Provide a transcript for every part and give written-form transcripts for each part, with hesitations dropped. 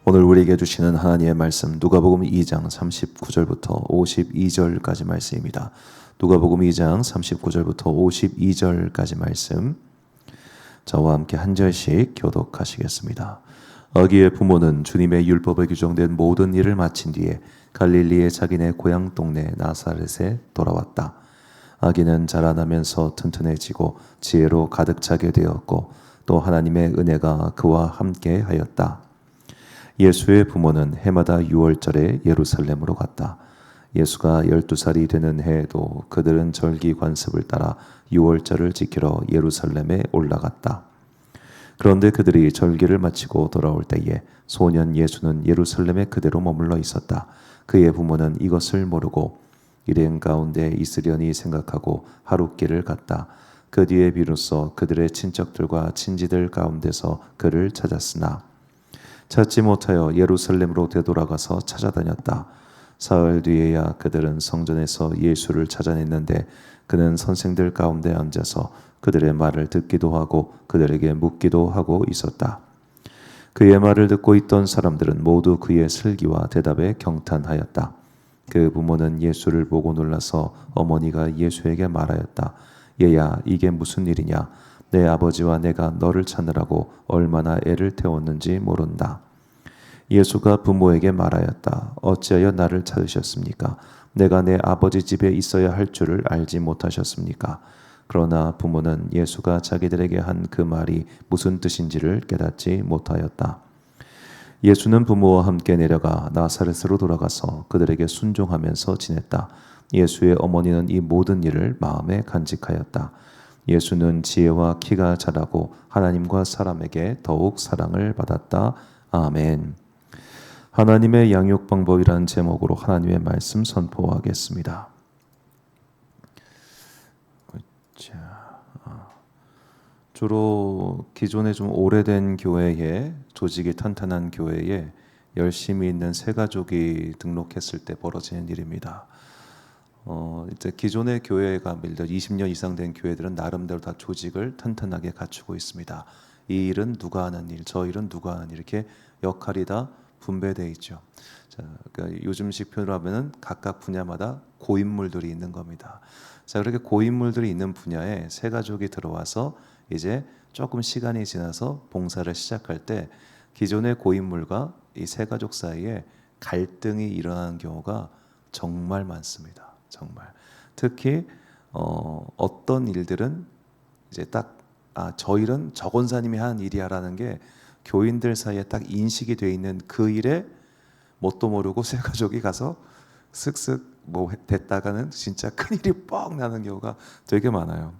오늘 우리에게 주시는 하나님의 말씀 누가복음 2장 39절부터 52절까지 말씀입니다. 누가복음 2장 39절부터 52절까지 말씀 저와 함께 한 절씩 교독하시겠습니다. 아기의 부모는 주님의 율법에 규정된 모든 일을 마친 뒤에 갈릴리의 자기네 고향 동네 나사렛에 돌아왔다. 아기는 자라나면서 튼튼해지고 지혜로 가득 차게 되었고 또 하나님의 은혜가 그와 함께 하였다. 예수의 부모는 해마다 6월절에 예루살렘으로 갔다. 예수가 12살이 되는 해에도 그들은 절기 관습을 따라 6월절을 지키러 예루살렘에 올라갔다. 그런데 그들이 절기를 마치고 돌아올 때에 소년 예수는 예루살렘에 그대로 머물러 있었다. 그의 부모는 이것을 모르고 일행 가운데 있으려니 생각하고 하룻길을 갔다. 그 뒤에 비로소 그들의 친척들과 친지들 가운데서 그를 찾았으나 찾지 못하여 예루살렘으로 되돌아가서 찾아다녔다. 사흘 뒤에야 그들은 성전에서 예수를 찾아냈는데 그는 선생들 가운데 앉아서 그들의 말을 듣기도 하고 그들에게 묻기도 하고 있었다. 그의 말을 듣고 있던 사람들은 모두 그의 슬기와 대답에 경탄하였다. 그 부모는 예수를 보고 놀라서 어머니가 예수에게 말하였다. 얘야, 이게 무슨 일이냐? 내 아버지와 내가 너를 찾느라고 얼마나 애를 태웠는지 모른다. 예수가 부모에게 말하였다. 어찌하여 나를 찾으셨습니까? 내가 내 아버지 집에 있어야 할 줄을 알지 못하셨습니까? 그러나 부모는 예수가 자기들에게 한 그 말이 무슨 뜻인지를 깨닫지 못하였다. 예수는 부모와 함께 내려가 나사렛으로 돌아가서 그들에게 순종하면서 지냈다. 예수의 어머니는 이 모든 일을 마음에 간직하였다. 예수는 지혜와 키가 자라고 하나님과 사람에게 더욱 사랑을 받았다. 아멘. 하나님의 양육 방법이라는 제목으로 하나님의 말씀 선포하겠습니다. 주로 기존에 좀 오래된 교회에 조직이 탄탄한 교회에 열심히 있는 새 가족이 등록했을 때 벌어지는 일입니다. 이제 기존의 교회가 예를 들어 20년 이상 된 교회들은 나름대로 다 조직을 탄탄하게 갖추고 있습니다. 이 일은 누가 하는 일, 저 일은 누가 하는 일, 이렇게 역할이 다 분배되어 있죠. 자, 그러니까 요즘식 표현으로 하면은 각각 분야마다 고인물들이 있는 겁니다. 자, 그렇게 고인물들이 있는 분야에 새 가족이 들어와서 이제 조금 시간이 지나서 봉사를 시작할 때 기존의 고인물과 이 새 가족 사이에 갈등이 일어나는 경우가 정말 많습니다. 정말 특히 어떤 일들은 이제 딱 저 일은 저 권사님이 하는 일이야라는 게 교인들 사이에 딱 인식이 돼 있는 그 일에 뭣도 모르고 새 가족이 가서 쓱쓱 뭐 됐다가는 진짜 큰 일이 뻥 나는 경우가 되게 많아요.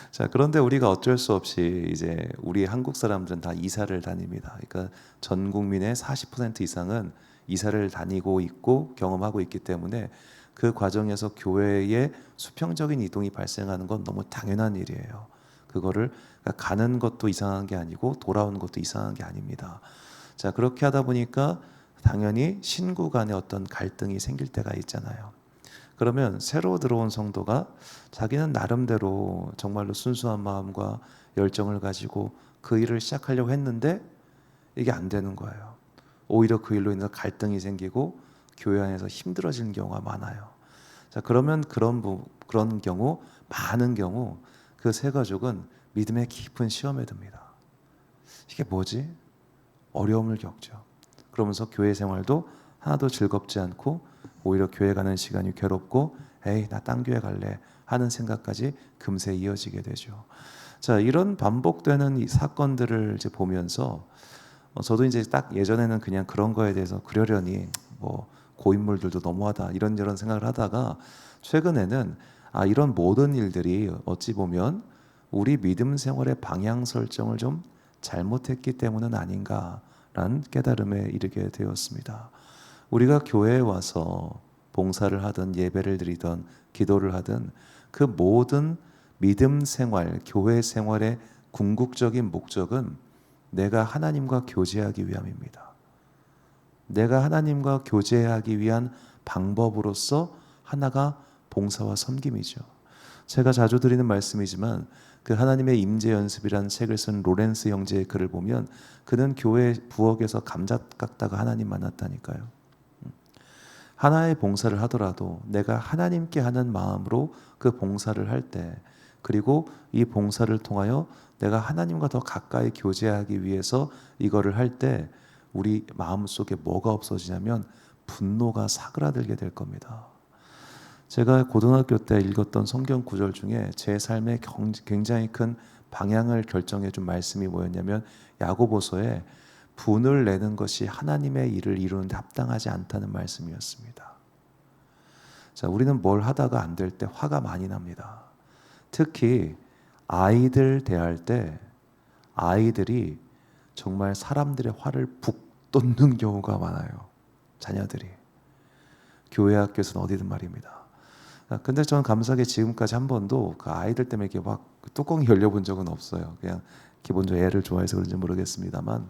자, 그런데 우리가 어쩔 수 없이 이제 우리 한국 사람들은 다 이사를 다닙니다. 그러니까 전 국민의 40% 이상은 이사를 다니고 있고 경험하고 있기 때문에 그 과정에서 교회에 수평적인 이동이 발생하는 건 너무 당연한 일이에요. 그거를 그러니까 가는 것도 이상한 게 아니고 돌아오는 것도 이상한 게 아닙니다. 자, 그렇게 하다 보니까 당연히 신구 간의 어떤 갈등이 생길 때가 있잖아요. 그러면 새로 들어온 성도가 자기는 나름대로 정말로 순수한 마음과 열정을 가지고 그 일을 시작하려고 했는데 이게 안 되는 거예요. 오히려 그 일로 인해서 갈등이 생기고 교회 안에서 힘들어지는 경우가 많아요. 자, 그러면 그런 경우 많은 경우 그 새 가족은 믿음의 깊은 시험에 듭니다. 이게 뭐지? 어려움을 겪죠. 그러면서 교회 생활도 하나도 즐겁지 않고 오히려 교회 가는 시간이 괴롭고 에이 나 딴 교회 갈래 하는 생각까지 금세 이어지게 되죠. 자, 이런 반복되는 이 사건들을 이제 보면서 저도 이제 딱 예전에는 그냥 그런 거에 대해서 그러려니 뭐 고인물들도 너무하다 이런저런 생각을 하다가 최근에는 이런 모든 일들이 어찌 보면 우리 믿음 생활의 방향 설정을 좀 잘못했기 때문은 아닌가라는 깨달음에 이르게 되었습니다. 우리가 교회에 와서 봉사를 하든 예배를 드리든 기도를 하든 그 모든 믿음 생활, 교회 생활의 궁극적인 목적은 내가 하나님과 교제하기 위함입니다. 내가 하나님과 교제하기 위한 방법으로서 하나가 봉사와 섬김이죠. 제가 자주 드리는 말씀이지만 그 하나님의 임재 연습이라는 책을 쓴 로렌스 형제의 글을 보면 그는 교회 부엌에서 감자 깎다가 하나님 만났다니까요. 하나의 봉사를 하더라도 내가 하나님께 하는 마음으로 그 봉사를 할 때, 그리고 이 봉사를 통하여 내가 하나님과 더 가까이 교제하기 위해서 이거를 할 때 우리 마음속에 뭐가 없어지냐면 분노가 사그라들게 될 겁니다. 제가 고등학교 때 읽었던 성경 구절 중에 제 삶에 굉장히 큰 방향을 결정해 준 말씀이 뭐였냐면 야고보서에 분을 내는 것이 하나님의 일을 이루는데 합당하지 않다는 말씀이었습니다. 자, 우리는 뭘 하다가 안 될 때 화가 많이 납니다. 특히 아이들 대할 때 아이들이 정말 사람들의 화를 북돋는 경우가 많아요. 자녀들이. 교회 학교에서는 어디든 말입니다. 근데 저는 감사하게 지금까지 한 번도 그 아이들 때문에 이렇게 막 뚜껑이 열려본 적은 없어요. 그냥 기본적으로 애를 좋아해서 그런지 모르겠습니다만,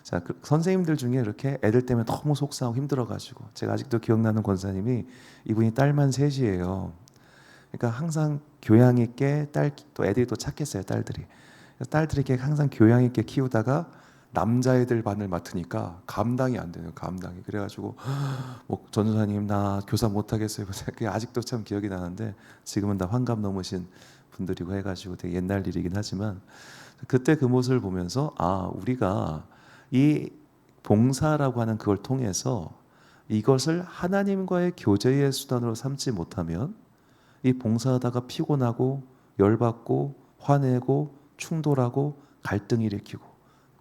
자, 그 선생님들 중에 이렇게 애들 때문에 너무 속상하고 힘들어가지고, 제가 아직도 기억나는 권사님이, 이분이 딸만 셋이에요. 그러니까 항상 교양 있게 또 애들이 또 착했어요, 딸들이. 그래서 딸들이 이렇게 항상 교양 있게 키우다가 남자애들 반을 맡으니까 감당이 안 되는 감당이. 그래가지고 뭐 전도사님 나 교사 못하겠어요. 그게 아직도 참 기억이 나는데, 지금은 다 환갑 넘으신 분들이고 해가지고 되게 옛날 일이긴 하지만, 그때 그 모습을 보면서 우리가 이 봉사라고 하는 그걸 통해서 이것을 하나님과의 교제의 수단으로 삼지 못하면 이 봉사하다가 피곤하고 열받고 화내고 충돌하고 갈등을 일으키고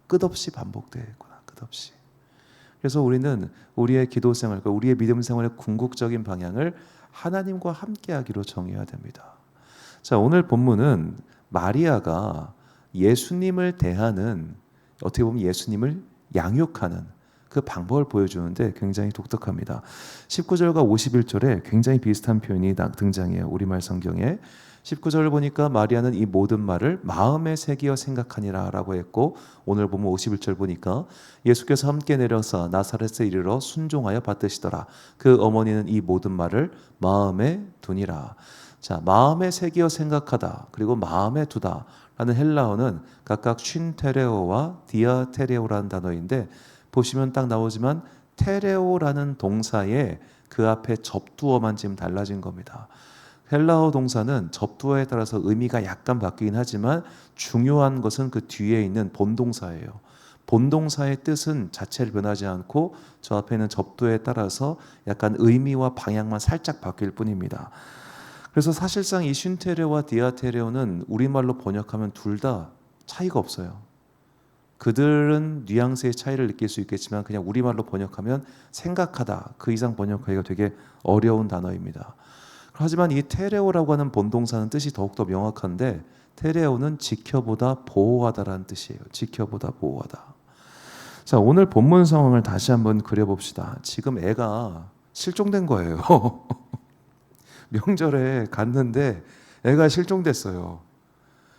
끝없이 반복되겠구나. 끝없이. 그래서 우리는 우리의 기도 생활과 우리의 믿음 생활의 궁극적인 방향을 하나님과 함께하기로 정해야 됩니다. 자, 오늘 본문은 마리아가 예수님을 대하는, 어떻게 보면 예수님을 양육하는 그 방법을 보여주는데 굉장히 독특합니다. 19절과 51절에 굉장히 비슷한 표현이 등장해요. 우리말 성경에. 19절을 보니까 마리아는 이 모든 말을 마음에 새기어 생각하니라 라고 했고, 오늘 보면 51절 보니까 예수께서 함께 내려서 나사렛에 이르러 순종하여 받으시더라. 그 어머니는 이 모든 말을 마음에 두니라. 자, 마음에 새기어 생각하다, 그리고 마음에 두다 라는 헬라어는 각각 쉰테레오와 디아테레오라는 단어인데, 보시면 딱 나오지만 테레오라는 동사에 그 앞에 접두어만 지금 달라진 겁니다. 헬라어 동사는 접두어에 따라서 의미가 약간 바뀌긴 하지만 중요한 것은 그 뒤에 있는 본동사예요. 본동사의 뜻은 자체를 변하지 않고 저 앞에 있는 접두어에 따라서 약간 의미와 방향만 살짝 바뀔 뿐입니다. 그래서 사실상 이 쉰테레오와 디아테레오는 우리말로 번역하면 둘 다 차이가 없어요. 그들은 뉘앙스의 차이를 느낄 수 있겠지만 그냥 우리말로 번역하면 생각하다, 그 이상 번역하기가 되게 어려운 단어입니다. 하지만 이 테레오라고 하는 본동사는 뜻이 더욱더 명확한데, 테레오는 지켜보다 보호하다라는 뜻이에요. 지켜보다 보호하다. 자, 오늘 본문 상황을 다시 한번 그려봅시다. 지금 애가 실종된 거예요. 명절에 갔는데 애가 실종됐어요.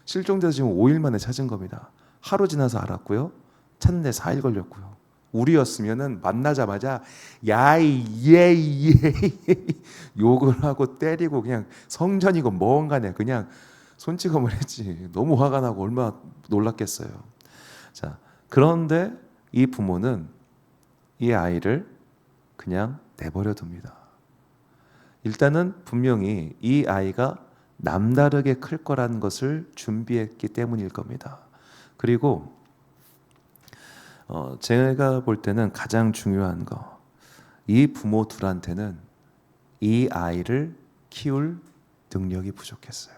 실종돼서 지금 5일 만에 찾은 겁니다. 하루 지나서 알았고요. 찾는데 4일 걸렸고요. 우리였으면은 만나자마자 야이 욕을 하고 때리고 그냥 성전이고 뭔가네 그냥 손찌검을 했지. 너무 화가 나고 얼마나 놀랐겠어요. 자, 그런데 이 부모는 이 아이를 그냥 내버려 둡니다. 일단은 분명히 이 아이가 남다르게 클 거라는 것을 준비했기 때문일 겁니다. 그리고 제가 볼 때는 가장 중요한 거, 이 부모 둘한테는 이 아이를 키울 능력이 부족했어요.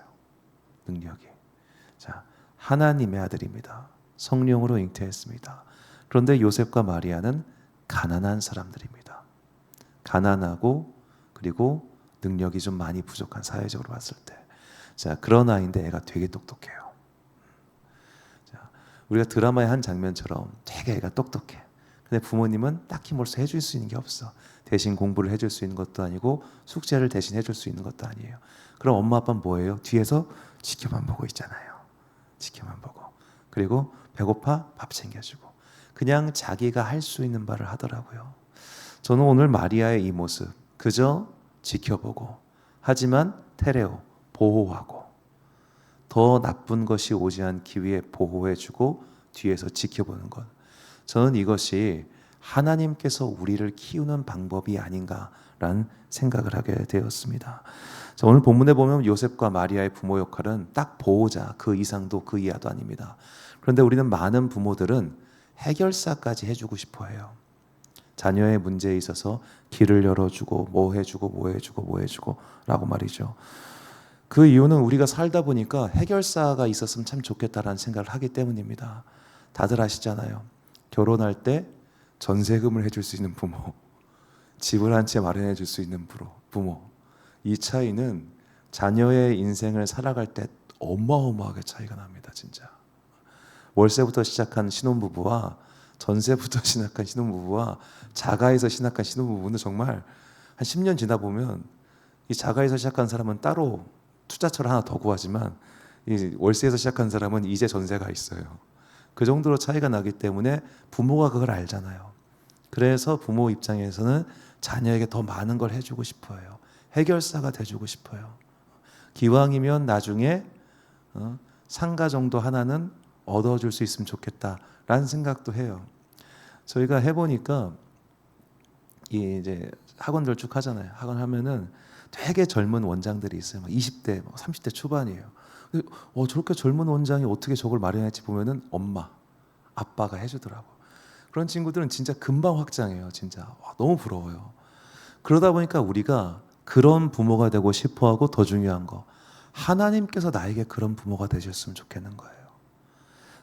능력이. 자, 하나님의 아들입니다. 성령으로 잉태했습니다. 그런데 요셉과 마리아는 가난한 사람들입니다. 가난하고 그리고 능력이 좀 많이 부족한, 사회적으로 봤을 때. 자, 그런 아이인데 애가 되게 똑똑해요. 자, 우리가 드라마의 한 장면처럼 되게 애가 똑똑해. 근데 부모님은 딱히 뭘 해줄 수 있는 게 없어. 대신 공부를 해줄 수 있는 것도 아니고 숙제를 대신 해줄 수 있는 것도 아니에요. 그럼 엄마 아빠는 뭐예요? 뒤에서 지켜만 보고 있잖아요. 지켜만 보고. 그리고 배고파? 밥 챙겨주고. 그냥 자기가 할 수 있는 바를 하더라고요. 저는 오늘 마리아의 이 모습, 그저 지켜보고, 하지만 테레오, 보호하고, 더 나쁜 것이 오지 않기 위해 보호해주고 뒤에서 지켜보는 것. 저는 이것이 하나님께서 우리를 키우는 방법이 아닌가라는 생각을 하게 되었습니다. 자, 오늘 본문에 보면 요셉과 마리아의 부모 역할은 딱 보호자, 그 이상도 그 이하도 아닙니다. 그런데 우리는 많은 부모들은 해결사까지 해주고 싶어 해요. 자녀의 문제에 있어서 길을 열어주고 뭐 해주고 라고 말이죠. 그 이유는 우리가 살다 보니까 해결사가 있었으면 참 좋겠다라는 생각을 하기 때문입니다. 다들 아시잖아요. 결혼할 때 전세금을 해줄 수 있는 부모, 집을 한 채 마련해 줄 수 있는 부모. 이 차이는 자녀의 인생을 살아갈 때 어마어마하게 차이가 납니다. 진짜. 월세부터 시작한 신혼부부와 전세부터 시작한 신혼부부와 자가에서 시작한 신혼부부는 정말 한 10년 지나 보면 이 자가에서 시작한 사람은 따로 투자처를 하나 더 구하지만 이 월세에서 시작한 사람은 이제 전세가 있어요. 그 정도로 차이가 나기 때문에 부모가 그걸 알잖아요. 그래서 부모 입장에서는 자녀에게 더 많은 걸 해주고 싶어요. 해결사가 돼주고 싶어요. 기왕이면 나중에 상가 정도 하나는 얻어줄 수 있으면 좋겠다라는 생각도 해요. 저희가 해보니까 이제 학원들 쭉 하잖아요. 학원 하면은 되게 젊은 원장들이 있어요. 20대, 30대 초반이에요. 저렇게 젊은 원장이 어떻게 저걸 마련했지 보면은 엄마, 아빠가 해주더라고. 그런 친구들은 진짜 금방 확장해요. 진짜 너무 부러워요. 그러다 보니까 우리가 그런 부모가 되고 싶어하고 더 중요한 거, 하나님께서 나에게 그런 부모가 되셨으면 좋겠는 거예요.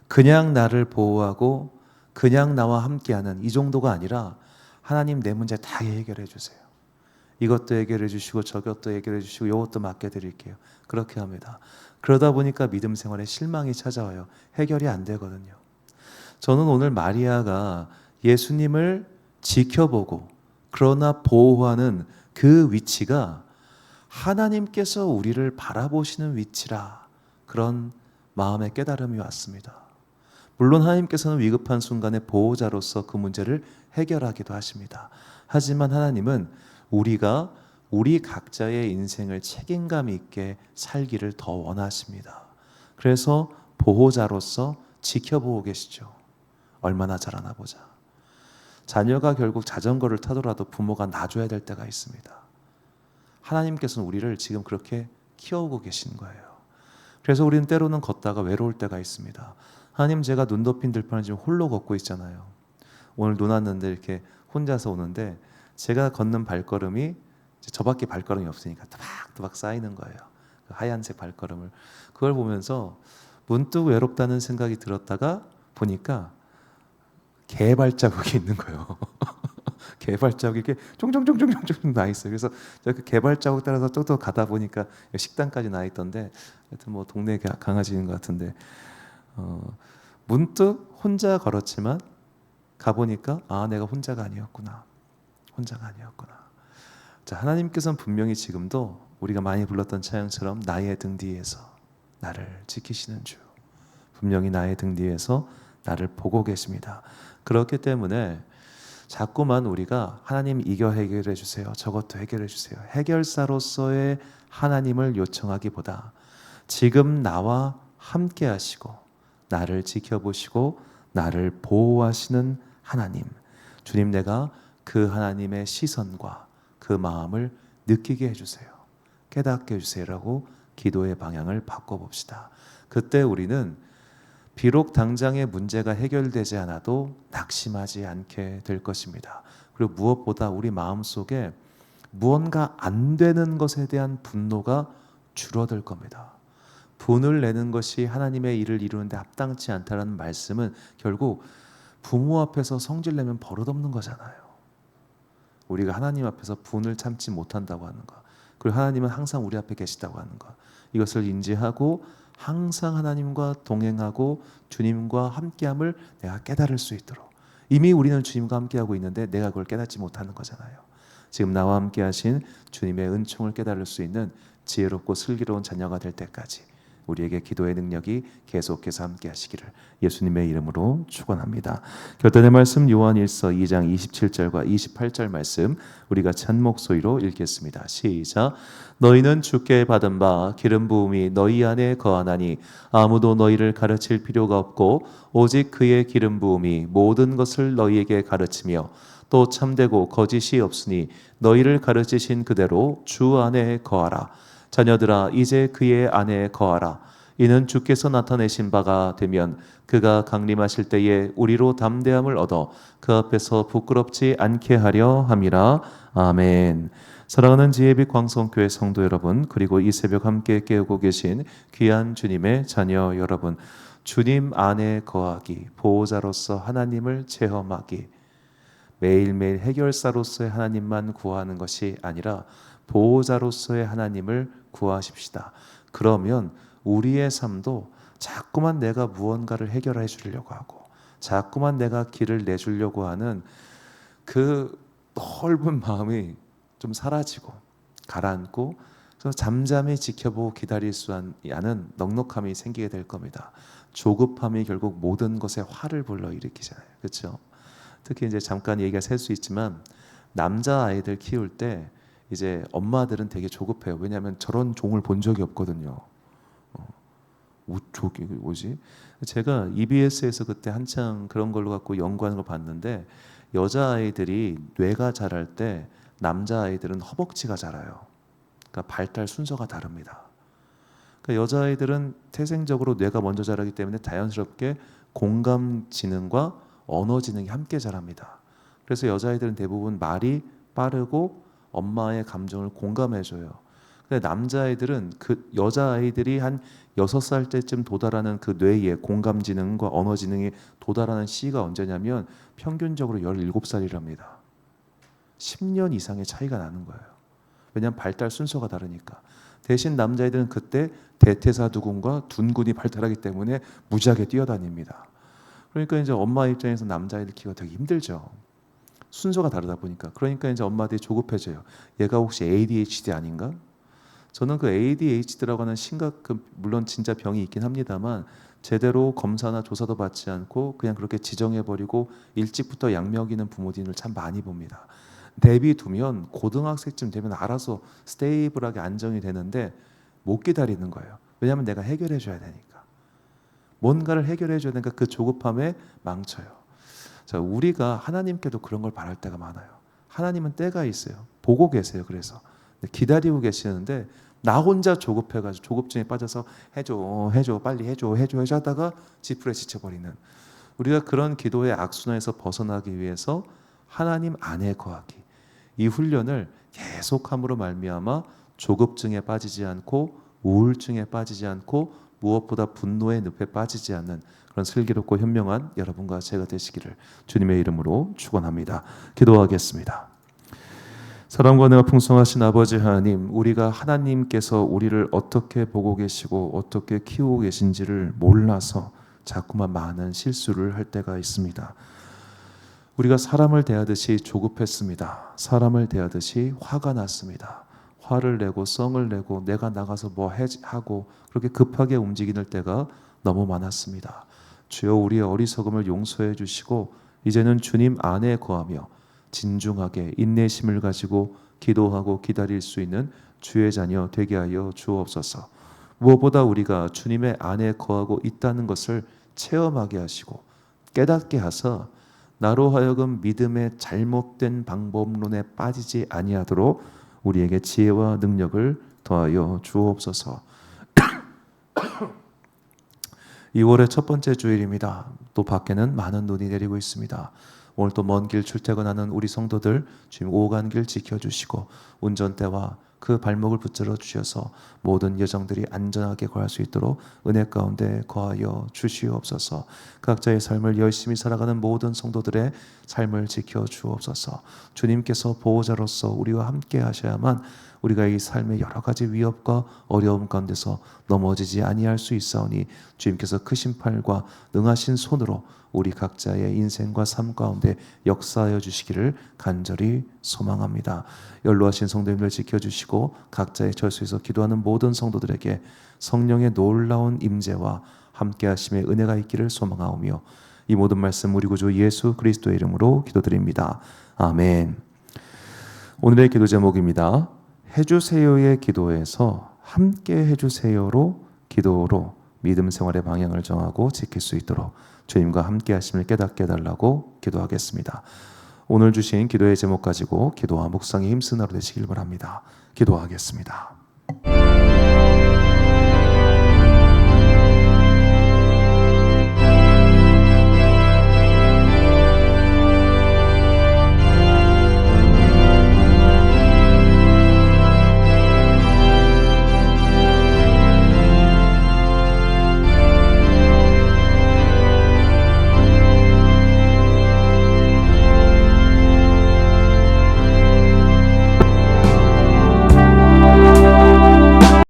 그냥 나를 보호하고 그냥 나와 함께하는 이 정도가 아니라 하나님 내 문제 다 해결해 주세요. 이것도 해결해 주시고 저것도 해결해 주시고 이것도 맡겨드릴게요. 그렇게 합니다. 그러다 보니까 믿음 생활에 실망이 찾아와요. 해결이 안 되거든요. 저는 오늘 마리아가 예수님을 지켜보고 그러나 보호하는 그 위치가 하나님께서 우리를 바라보시는 위치라, 그런 마음의 깨달음이 왔습니다. 물론 하나님께서는 위급한 순간에 보호자로서 그 문제를 해결하기도 하십니다. 하지만 하나님은 우리가 우리 각자의 인생을 책임감 있게 살기를 더 원하십니다. 그래서 보호자로서 지켜보고 계시죠. 얼마나 잘하나 보자. 자녀가 결국 자전거를 타더라도 부모가 놔줘야 될 때가 있습니다. 하나님께서는 우리를 지금 그렇게 키워오고 계신 거예요. 그래서 우리는 때로는 걷다가 외로울 때가 있습니다. 하나님, 제가 눈 덮인 들판을 지금 홀로 걷고 있잖아요. 오늘 눈 왔는데 이렇게 혼자서 오는데 제가 걷는 발걸음이 저밖에 발걸음이 없으니까 또박또박 쌓이는 거예요. 그 하얀색 발걸음을. 그걸 보면서 문득 외롭다는 생각이 들었다가 보니까 개 발자국이 있는 거예요. 개 발자국이 이렇게 쫑쫑쫑쫑쫑쫑 나 있어요. 그래서 제가 그 개 발자국 따라서 또 가다 보니까 식당까지 나 있던데, 하여튼 뭐 동네 강아지인 것 같은데, 문득 혼자 걸었지만 가보니까 내가 혼자가 아니었구나. 자, 하나님께서는 분명히 지금도 우리가 많이 불렀던 찬양처럼 나의 등 뒤에서 나를 지키시는 주, 분명히 나의 등 뒤에서 나를 보고 계십니다. 그렇기 때문에 자꾸만 우리가 하나님 이거 해결해 주세요, 저것도 해결해 주세요, 해결사로서의 하나님을 요청하기보다 지금 나와 함께 하시고 나를 지켜보시고 나를 보호하시는 하나님, 주님, 내가 그 하나님의 시선과 그 마음을 느끼게 해주세요, 깨닫게 해주세요라고 기도의 방향을 바꿔봅시다. 그때 우리는 비록 당장의 문제가 해결되지 않아도 낙심하지 않게 될 것입니다. 그리고 무엇보다 우리 마음속에 무언가 안 되는 것에 대한 분노가 줄어들 겁니다. 분을 내는 것이 하나님의 일을 이루는데 합당치 않다는 말씀은 결국 부모 앞에서 성질내면 버릇없는 거잖아요. 우리가 하나님 앞에서 분을 참지 못한다고 하는 것, 그리고 하나님은 항상 우리 앞에 계시다고 하는 것, 이것을 인지하고 항상 하나님과 동행하고 주님과 함께함을 내가 깨달을 수 있도록, 이미 우리는 주님과 함께하고 있는데 내가 그걸 깨닫지 못하는 거잖아요. 지금 나와 함께 하신 주님의 은총을 깨달을 수 있는 지혜롭고 슬기로운 자녀가 될 때까지 우리에게 기도의 능력이 계속해서 함께 하시기를 예수님의 이름으로 축원합니다. 결단의 말씀 요한일서 2장 27절과 28절 말씀 우리가 찬 목소리로 읽겠습니다. 시작. 너희는 주께 받은 바 기름 부음이 너희 안에 거하나니 아무도 너희를 가르칠 필요가 없고 오직 그의 기름 부음이 모든 것을 너희에게 가르치며 또 참되고 거짓이 없으니 너희를 가르치신 그대로 주 안에 거하라. 자녀들아 이제 그의 안에 거하라. 이는 주께서 나타내신 바가 되면 그가 강림하실 때에 우리로 담대함을 얻어 그 앞에서 부끄럽지 않게 하려 함이라. 아멘. 사랑하는 지혜빛 광성교회 성도 여러분, 그리고 이 새벽 함께 깨우고 계신 귀한 주님의 자녀 여러분, 주님 안에 거하기, 보호자로서 하나님을 체험하기, 매일매일 해결사로서의 하나님만 구하는 것이 아니라 보호자로서의 하나님을 구하십시다. 그러면 우리의 삶도 자꾸만 내가 무언가를 해결해 주려고 하고 자꾸만 내가 길을 내주려고 하는 그 넓은 마음이 좀 사라지고 가라앉고 잠잠히 지켜보고 기다릴 수 않은 넉넉함이 생기게 될 겁니다. 조급함이 결국 모든 것에 화를 불러일으키잖아요. 그렇죠? 특히 이제 잠깐 얘기가 셀 수 있지만 남자 아이들 키울 때 이제 엄마들은 되게 조급해요. 왜냐하면 저런 종을 본 적이 없거든요. 저기 뭐지? 제가 EBS에서 그때 한창 그런 걸로 갖고 연구하는 걸 봤는데 여자 아이들이 뇌가 자랄 때 남자 아이들은 허벅지가 자라요. 그러니까 발달 순서가 다릅니다. 그러니까 여자 아이들은 태생적으로 뇌가 먼저 자라기 때문에 자연스럽게 공감 지능과 언어 지능이 함께 자랍니다. 그래서 여자아이들은 대부분 말이 빠르고 엄마의 감정을 공감해줘요. 근데 남자아이들은 그 여자아이들이 한 6살 때쯤 도달하는 그 뇌의 공감 지능과 언어 지능이 도달하는 시기가 언제냐면 평균적으로 17살이랍니다. 10년 이상의 차이가 나는 거예요. 왜냐하면 발달 순서가 다르니까. 대신 남자아이들은 그때 대퇴사두근과 둔근이 발달하기 때문에 무지하게 뛰어다닙니다. 그러니까 이제 엄마 입장에서 남자아이들 키우기가 되게 힘들죠. 순서가 다르다 보니까. 그러니까 이제 엄마들이 조급해져요. 얘가 혹시 ADHD 아닌가? 저는 그 ADHD라고 하는 물론 진짜 병이 있긴 합니다만 제대로 검사나 조사도 받지 않고 그냥 그렇게 지정해버리고 일찍부터 약 먹이는 부모님을 참 많이 봅니다. 내비두면 고등학생쯤 되면 알아서 스테이블하게 안정이 되는데 못 기다리는 거예요. 왜냐하면 내가 해결해 줘야 되니까. 뭔가를 해결해 줘야 되니까 그 조급함에 망쳐요. 자, 우리가 하나님께도 그런 걸 바랄 때가 많아요. 하나님은 때가 있어요. 보고 계세요. 그래서 기다리고 계시는데 나 혼자 조급해가지고 조급증에 빠져서 해줘 빨리 해줘 하다가 지푸레 지쳐버리는, 우리가 그런 기도의 악순환에서 벗어나기 위해서 하나님 안에 거하기, 이 훈련을 계속함으로 말미암아 조급증에 빠지지 않고 우울증에 빠지지 않고 무엇보다 분노의 늪에 빠지지 않는 그런 슬기롭고 현명한 여러분과 제가 되시기를 주님의 이름으로 축원합니다. 기도하겠습니다. 사랑과 은혜가 풍성하신 아버지 하나님, 우리가 하나님께서 우리를 어떻게 보고 계시고 어떻게 키우고 계신지를 몰라서 자꾸만 많은 실수를 할 때가 있습니다. 우리가 사람을 대하듯이 조급했습니다. 사람을 대하듯이 화가 났습니다. 화를 내고 썽을 내고 내가 나가서 뭐 하고 그렇게 급하게 움직이는 때가 너무 많았습니다. 주여, 우리의 어리석음을 용서해 주시고 이제는 주님 안에 거하며 진중하게 인내심을 가지고 기도하고 기다릴 수 있는 주의 자녀 되게 하여 주옵소서. 무엇보다 우리가 주님의 안에 거하고 있다는 것을 체험하게 하시고 깨닫게 하사 나로 하여금 믿음의 잘못된 방법론에 빠지지 아니하도록 우리에게 지혜와 능력을 더하여 주옵소서. 2월의 첫 번째 주일입니다. 또 밖에는 많은 눈이 내리고 있습니다. 오늘 또 먼 길 출퇴근하는 우리 성도들 주님 오간길 지켜주시고 운전대와 그 발목을 붙들어 주셔서 모든 여정들이 안전하게 거할 수 있도록 은혜 가운데 거하여 주시옵소서. 각자의 삶을 열심히 살아가는 모든 성도들의 삶을 지켜 주옵소서. 주님께서 보호자로서 우리와 함께 하셔야만 우리가 이 삶의 여러 가지 위협과 어려움 가운데서 넘어지지 아니할 수 있사오니 주님께서 크신 팔과 능하신 손으로 우리 각자의 인생과 삶 가운데 역사하여 주시기를 간절히 소망합니다. 연로하신 성도님들 지켜주시고 각자의 처소에서 기도하는 모든 성도들에게 성령의 놀라운 임재와 함께 하심의 은혜가 있기를 소망하오며 이 모든 말씀 우리 구주 예수 그리스도의 이름으로 기도드립니다. 아멘. 오늘의 기도 제목입니다. 해주세요의 기도에서 함께 해주세요로 기도로 믿음 생활의 방향을 정하고 지킬 수 있도록 주님과 함께 하심을 깨닫게 해달라고 기도하겠습니다. 오늘 주신 기도의 제목 가지고 기도와 묵상에 힘쓰는 하루 되시길 바랍니다. 기도하겠습니다.